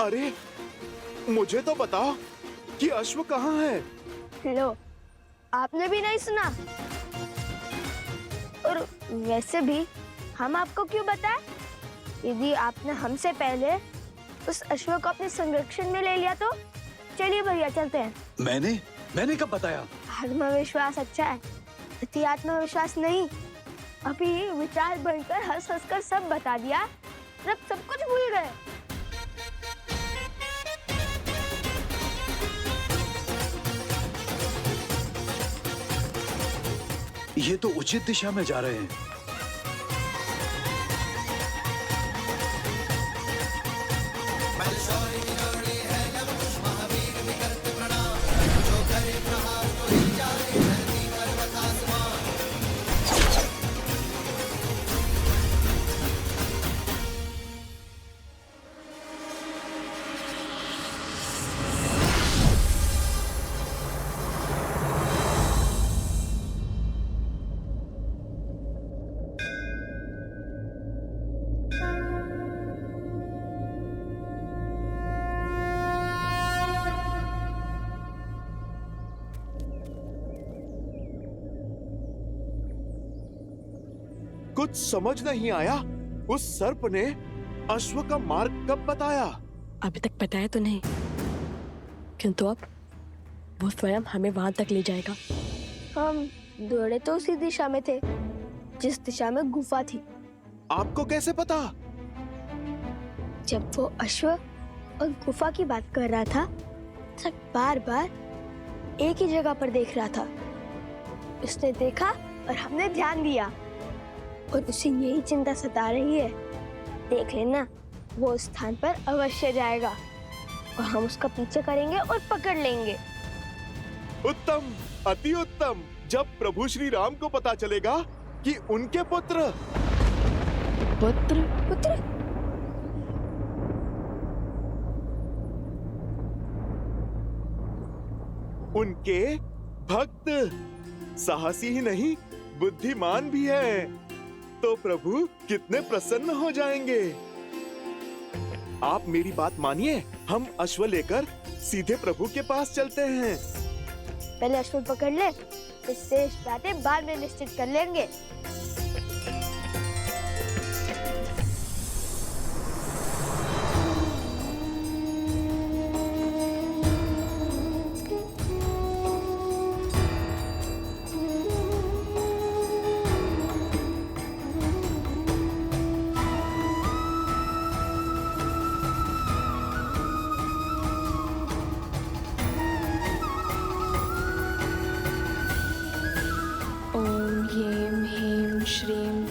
अरे, मुझे तो बताओ कि अश्व कहाँ है? लो, आपने भी नहीं सुना? और वैसे भी हम आपको क्यों बताएं? यदि आपने हमसे पहले उस अश्व को अपने संरक्षण में ले लिया तो चलिए भैया चलते हैं। मैंने कब बताया? आत्मविश्वास अच्छा है, अति आत्मविश्वास नहीं। अभी विचार बनकर हंस हंस कर सब बता दिया, अब सब कुछ भूल गए। ये तो उचित दिशा में जा रहे हैं। कुछ समझ नहीं आया, उस सर्प ने अश्व का मार्ग कब बताया? अभी तक बताया तो नहीं, किंतु अब वो स्वयं हमें वहां तक ले जाएगा। हम दौड़े तो उसी दिशा में थे जिस दिशा में गुफा थी। आपको कैसे पता? जब वो अश्व और गुफा की बात कर रहा था, तब बार बार एक ही जगह पर देख रहा था। उसने देखा और हमने ध्यान दिया, और उसे यही चिंता सता रही है। देख लेना, वो उस स्थान पर अवश्य जाएगा और हम उसका पीछे करेंगे और पकड़ लेंगे। उत्तम, अति उत्तम। जब प्रभु श्री राम को पता चलेगा कि उनके पुत्र उनके भक्त साहसी ही नहीं, बुद्धिमान भी है, तो प्रभु कितने प्रसन्न हो जाएंगे। आप मेरी बात मानिए, हम अश्व लेकर सीधे प्रभु के पास चलते हैं। पहले अश्व पकड़ ले, फिर शेष बातें बाद में निश्चित कर लेंगे।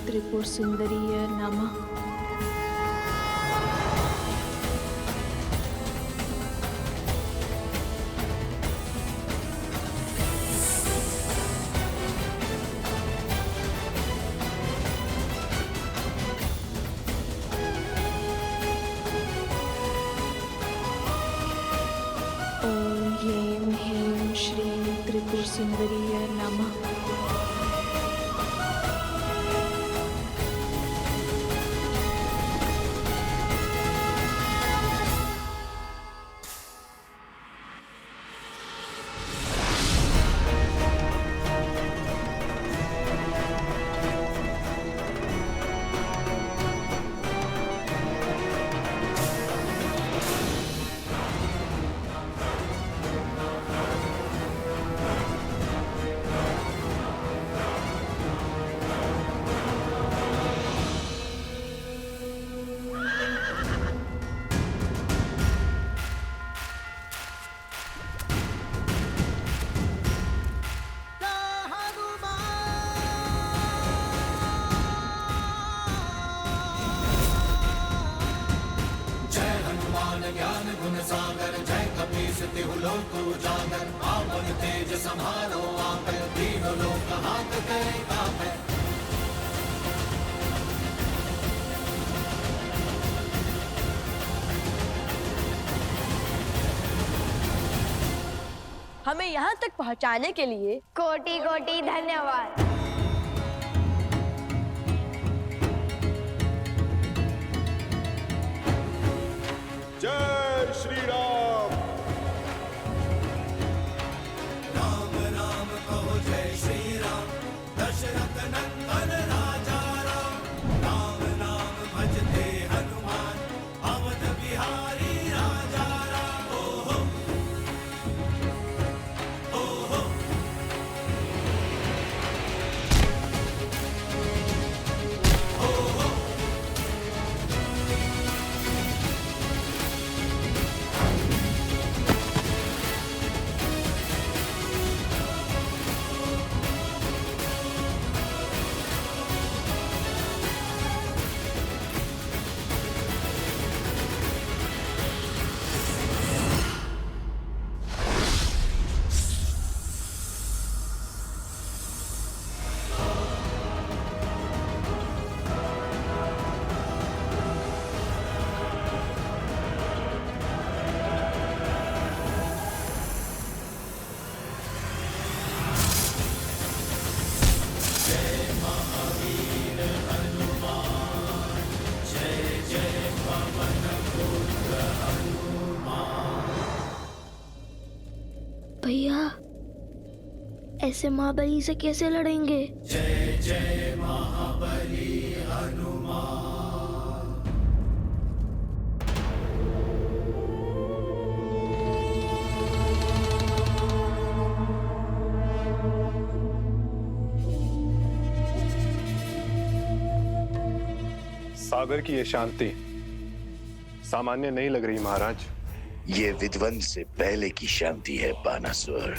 त्रिपुर सुंदरीय नमः। ओम ह्रीं ह्रीं श्रीं त्रिपुर सुंदरीय नमः। ज्ञान गुण सागर जय कपीस तिहु लोक उजागर आपन तेज समारो आपै तीनों लोक हाथ करे कापै। हमें यहाँ तक पहुँचाने के लिए कोटि कोटि धन्यवाद। जय ऐसे महाबली से कैसे लड़ेंगे? जय जय महाबली हनुमान। सागर की ये शांति सामान्य नहीं लग रही महाराज। ये विध्वंस से पहले की शांति है बानासुर।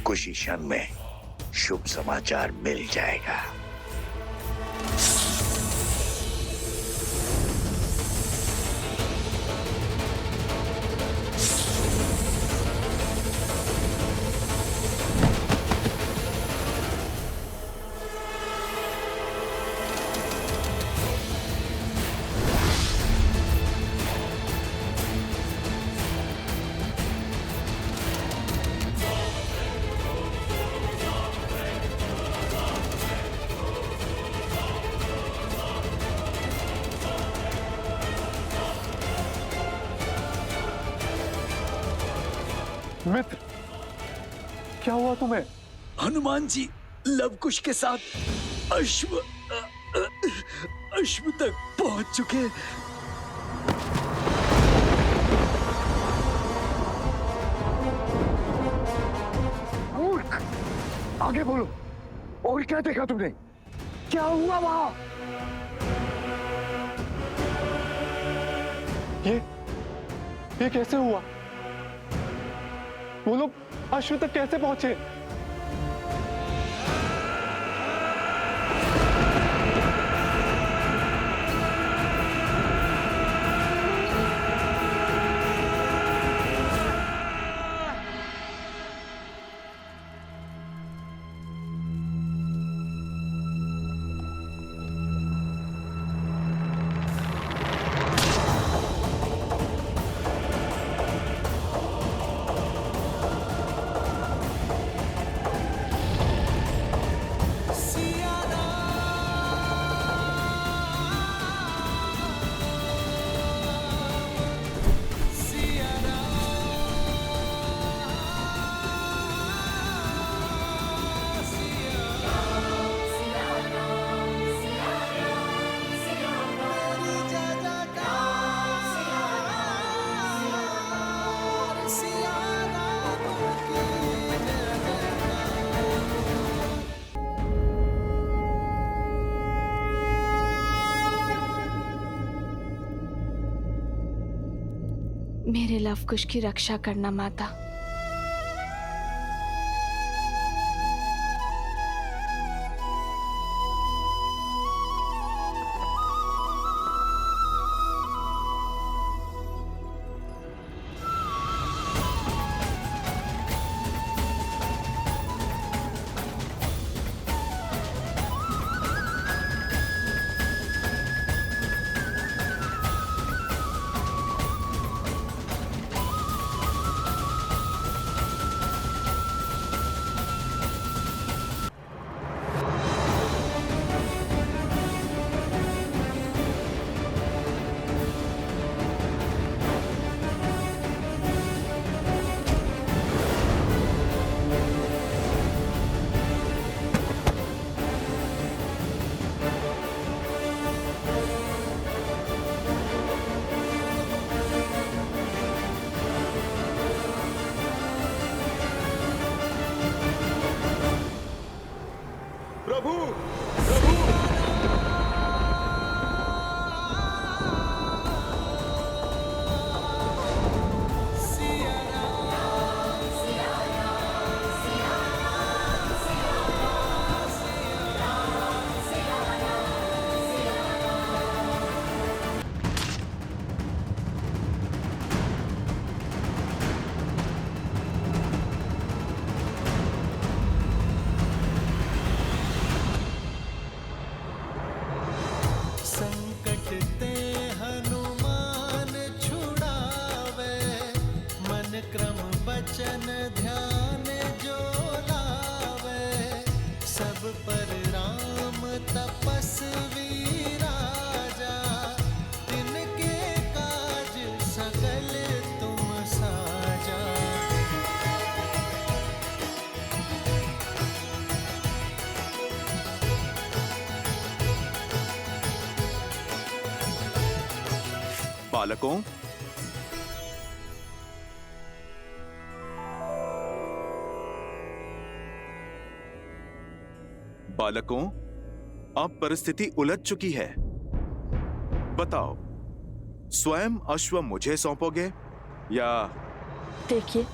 कुछ ही क्षण में शुभ समाचार मिल जाएगा। मित्र, क्या हुआ तुम्हें? हनुमान जी लवकुश के साथ अश्व तक पहुंच चुके। मूर्ख, आगे बोलो। और क्या देखा तुमने? क्या हुआ वहां? ये कैसे हुआ? वो लोग अश्व तक कैसे पहुंचे? मेरे लवकुश की रक्षा करना माता। प्रभु, प्रभु, बालकों, बालकों, अब परिस्थिति उलझ चुकी है। बताओ, स्वयं अश्व मुझे सौंपोगे या? देखिए,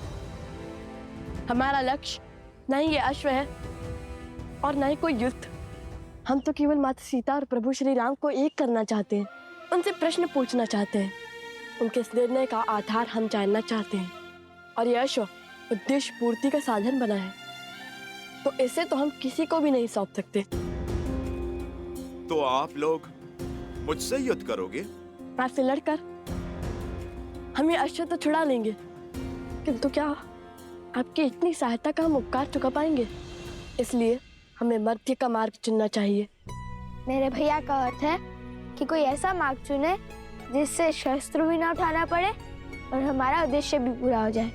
हमारा लक्ष्य न ही ये अश्व है और न ही कोई युद्ध। हम तो केवल माता सीता और प्रभु श्री राम को एक करना चाहते हैं, उनसे प्रश्न पूछना चाहते हैं, उनके इस निर्णय का आधार हम जानना चाहते हैं। और यह अश्व उद्देश्य पूर्ति का साधन बना है, तो इसे तो हम किसी को भी नहीं सौंप सकते। तो आप लोग मुझसे युद्ध करोगे? आपसे लड़कर हम ये अश्व तो छुड़ा लेंगे, किंतु क्या आपकी इतनी सहायता का हम उपकार चुका पाएंगे? इसलिए हमें मध्य का मार्ग चुनना चाहिए। मेरे भैया का अर्थ है कि कोई ऐसा मार्ग चुने जिससे शस्त्र भी ना उठाना पड़े और हमारा उद्देश्य भी पूरा हो जाए।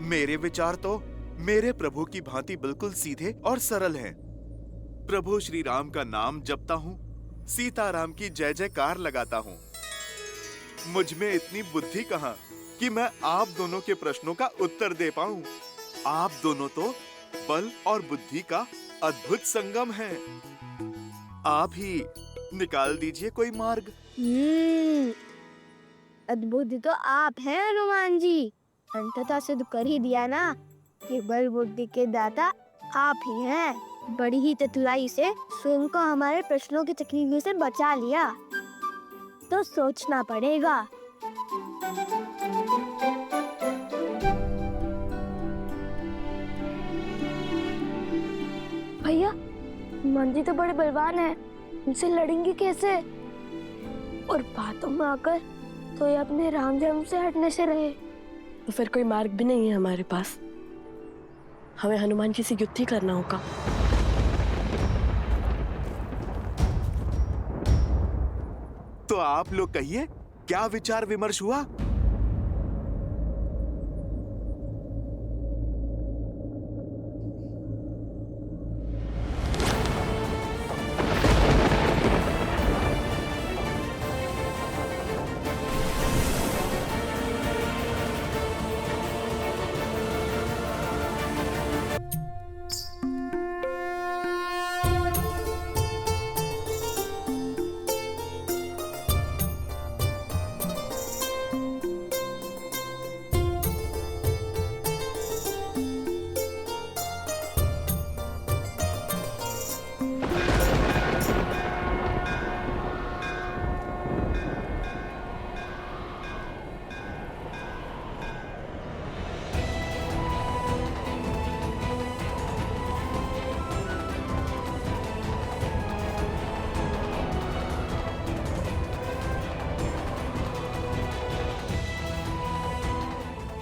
मेरे विचार तो मेरे प्रभु की भांति बिल्कुल सीधे और सरल हैं। प्रभु श्री राम का नाम जपता हूँ, सीताराम की जय जयकार लगाता हूँ। मुझ में इतनी बुद्धि कहाँ कि मैं आप दोनों के प्रश्नों का उत्तर दे पाऊं। आप दोनों तो बल और बुद्धि का अद्भुत संगम है। आप ही निकाल दीजिए कोई मार्ग। अद्भुत तो आप हैं हनुमान जी। अंततः सिद्ध कर ही दिया ना कि बल बुद्धि के दाता आप ही हैं। बड़ी ही चतुराई से स्वयं को हमारे प्रश्नों की तकलीफ से बचा लिया, तो सोचना पड़ेगा। भैया, हनुमान जी तो बड़े बलवान हैं, उनसे लड़ेंगे कैसे? और बातों में आकर तो ये अपने राम जन्म से हटने से रहे। तो फिर कोई मार्ग भी नहीं है हमारे पास। हमें हनुमान जी से युद्ध ही करना होगा। तो आप लोग कहिए, क्या विचार विमर्श हुआ?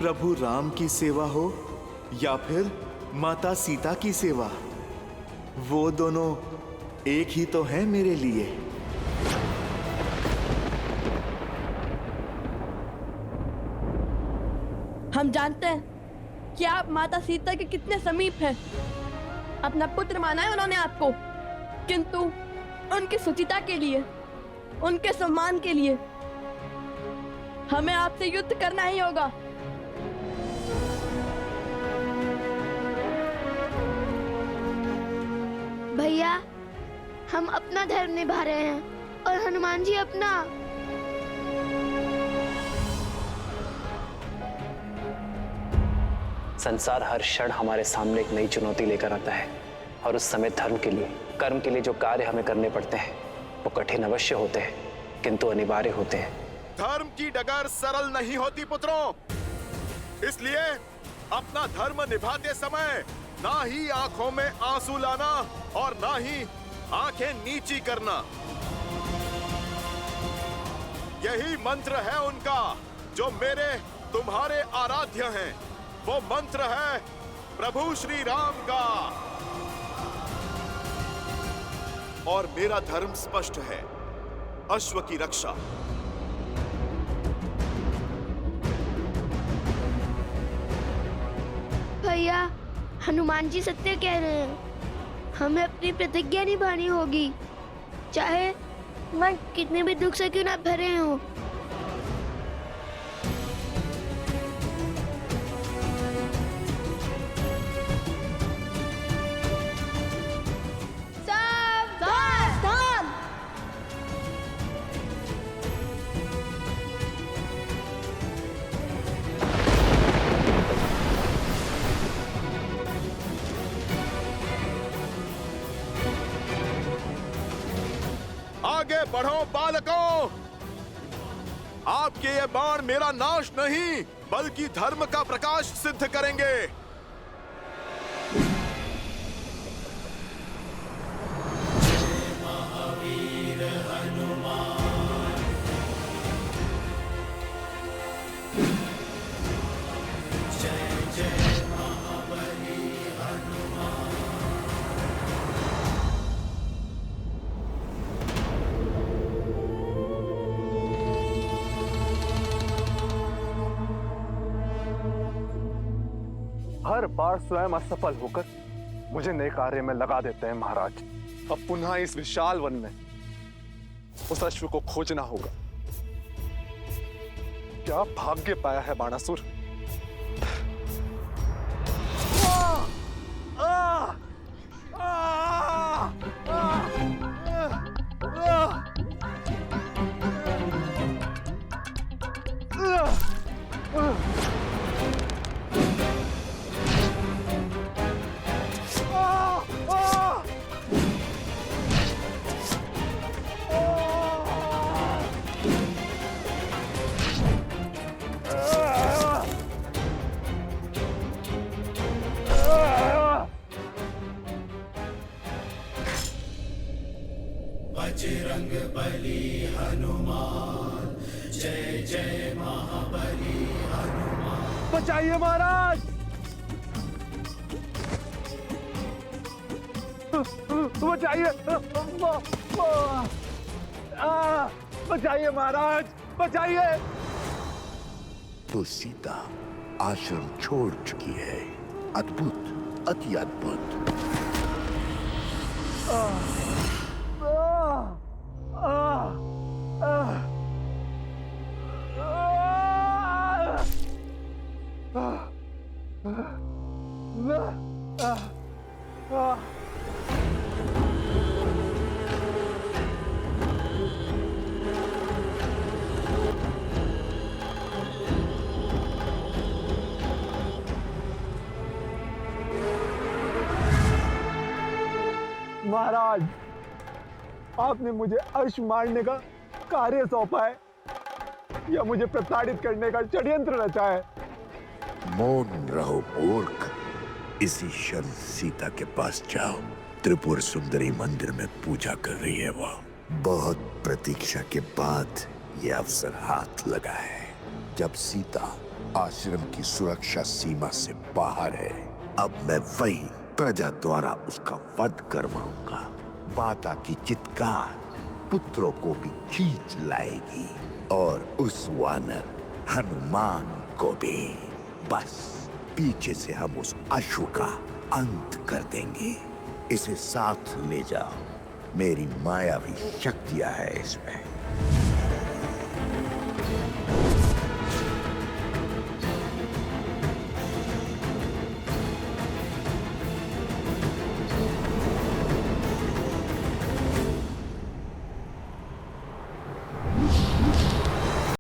प्रभु राम की सेवा हो या फिर माता सीता की सेवा, वो दोनों एक ही तो हैं मेरे लिए। हम जानते हैं कि आप माता सीता के कितने समीप हैं। अपना पुत्र माना है उन्होंने आपको, किंतु उनकी सुचिता के लिए, उनके सम्मान के लिए हमें आपसे युद्ध करना ही होगा। भैया, हम अपना धर्म निभा रहे हैं और हनुमान जी अपना। संसार हर क्षण हमारे सामने एक नई चुनौती लेकर आता है, और उस समय धर्म के लिए, कर्म के लिए जो कार्य हमें करने पड़ते हैं वो कठिन अवश्य होते हैं, किंतु अनिवार्य होते हैं। धर्म की डगर सरल नहीं होती पुत्रों, इसलिए अपना धर्म निभाते समय ना ही आंखों में आंसू लाना और ना ही आंखें नीची करना। यही मंत्र है उनका जो मेरे तुम्हारे आराध्य हैं। वो मंत्र है प्रभु श्री राम का। और मेरा धर्म स्पष्ट है, अश्व की रक्षा। भैया, हनुमान जी सत्य कह रहे हैं। हमें अपनी प्रतिज्ञा निभानी होगी, चाहे मन कितने भी दुख से क्यों ना भरे हो। बढ़ो बालकों, आपके ये बाण मेरा नाश नहीं बल्कि धर्म का प्रकाश सिद्ध करेंगे। हर बार स्वयं असफल होकर मुझे नए कार्य में लगा देते हैं महाराज। अब पुनः इस विशाल वन में उस अश्व को खोजना होगा। क्या भाग्य पाया है बाणासुर। बजरंग बली हनुमान, जय जय महाबली हनुमान। बचाइए महाराज, बचाइए, बचाइए महाराज, बचाइए। तो सीता आश्रम छोड़ चुकी है। अद्भुत, अति अद्भुत। महाराज, आपने मुझे अश्व मारने का कार्य सौंपा है या मुझे प्रताड़ित करने का षड्यंत्र रचा है? मौन रहो मूर्ख। इसी क्षण सीता के पास जाओ। त्रिपुर सुंदरी मंदिर में पूजा कर रही है वो। बहुत प्रतीक्षा के बाद ये अवसर हाथ लगा है। जब सीता आश्रम की सुरक्षा सीमा से बाहर है, अब मैं वही प्रजा द्वारा उसका वध करवाऊंगा। माता की चित्कार पुत्रों को भी खींच लाएगी और उस वानर हनुमान को भी। बस पीछे से हम उस अश्व का अंत कर देंगे। इसे साथ ले जाओ, मेरी मायावी शक्तियां है इसमें।